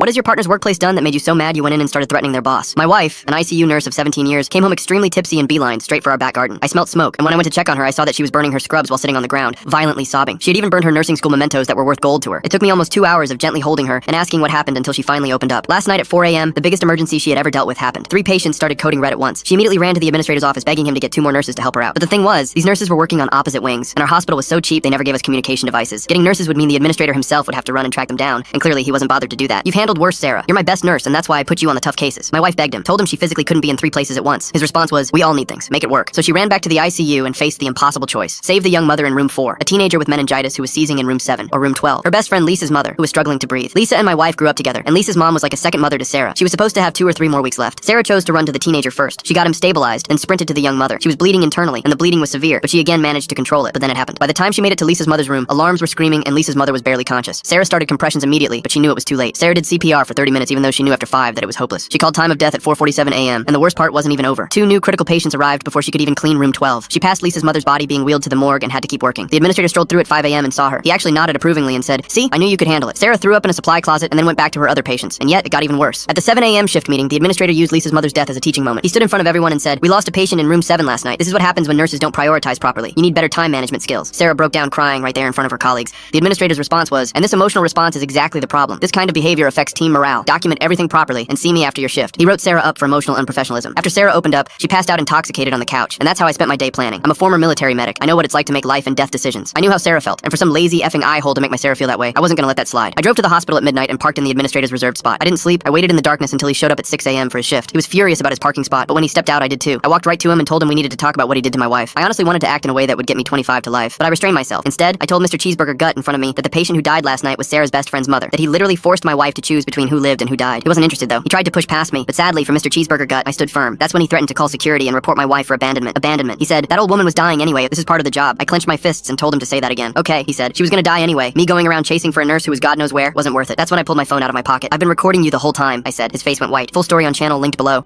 What has your partner's workplace done that made you so mad you went in and started threatening their boss? My wife, an ICU nurse of 17 years, came home extremely tipsy and beelined straight for our back garden. I smelled smoke, and when I went to check on her, I saw that she was burning her scrubs while sitting on the ground, violently sobbing. She had even burned her nursing school mementos that were worth gold to her. It took me almost 2 hours of gently holding her and asking what happened until she finally opened up. Last night at 4 a.m., the biggest emergency she had ever dealt with happened. 3 patients started coding red at once. She immediately ran to the administrator's office begging him to get 2 more nurses to help her out. But the thing was, these nurses were working on opposite wings, and our hospital was so cheap they never gave us communication devices. Getting nurses would mean the administrator himself would have to run and track them down, and clearly he wasn't bothered to do that. You've handled worse, Sarah. You're my best nurse, and that's why I put you on the tough cases. My wife begged him, told him she physically couldn't be in 3 places at once. His response was, we all need things. Make it work. So she ran back to the ICU and faced the impossible choice. Save the young mother in room 4, a teenager with meningitis who was seizing in room 7, or room 12. Her best friend Lisa's mother, who was struggling to breathe. Lisa and my wife grew up together, and Lisa's mom was like a second mother to Sarah. She was supposed to have 2 or 3 more weeks left. Sarah chose to run to the teenager first. She got him stabilized, then sprinted to the young mother. She was bleeding internally, and the bleeding was severe, but she again managed to control it. But then it happened. By the time she made it to Lisa's mother's room, alarms were screaming, and Lisa's mother was barely conscious. Sarah started compressions immediately, but she knew it was too late. Sarah did CPR for 30 minutes, even though she knew after 5 that it was hopeless. She called time of death at 4:47 a.m., and the worst part wasn't even over. 2 new critical patients arrived before she could even clean room 12. She passed Lisa's mother's body being wheeled to the morgue and had to keep working. The administrator strolled through at 5 a.m. and saw her. He actually nodded approvingly and said, "See, I knew you could handle it." Sarah threw up in a supply closet and then went back to her other patients, and yet it got even worse. At the 7 a.m. shift meeting, the administrator used Lisa's mother's death as a teaching moment. He stood in front of everyone and said, "We lost a patient in room 7 last night. This is what happens when nurses don't prioritize properly. You need better time management skills." Sarah broke down crying right there in front of her colleagues. The administrator's response was, "And this emotional response is exactly the problem. This kind of behavior affects team morale. Document everything properly and see me after your shift." He wrote Sarah up for emotional unprofessionalism. After Sarah opened up, she passed out intoxicated on the couch, and that's how I spent my day planning. I'm a former military medic. I know what it's like to make life and death decisions. I knew how Sarah felt, and for some lazy effing eye hole to make my Sarah feel that way, I wasn't gonna let that slide. I drove to the hospital at midnight and parked in the administrator's reserved spot. I didn't sleep. I waited in the darkness until he showed up at 6 a.m. for his shift. He was furious about his parking spot, but when he stepped out, I did too. I walked right to him and told him we needed to talk about what he did to my wife. I honestly wanted to act in a way that would get me 25 to life, but I restrained myself. Instead, I told Mr. Cheeseburger Gut in front of me that the patient who died last night was Sarah's best friend's mother, that he literally forced my wife to choose between who lived and who died. He wasn't interested though. He tried to push past me, but sadly for Mr. Cheeseburger Gut, I stood firm. That's when he threatened to call security and report my wife for abandonment. He said, "That old woman was dying anyway. This is part of the job." I clenched my fists and told him to say that again. "Okay," he said. "She was gonna die anyway. Me going around chasing for a nurse who was God knows where wasn't worth it." That's when I pulled my phone out of my pocket. "I've been recording you the whole time," I said. His face went white. Full story on channel linked below.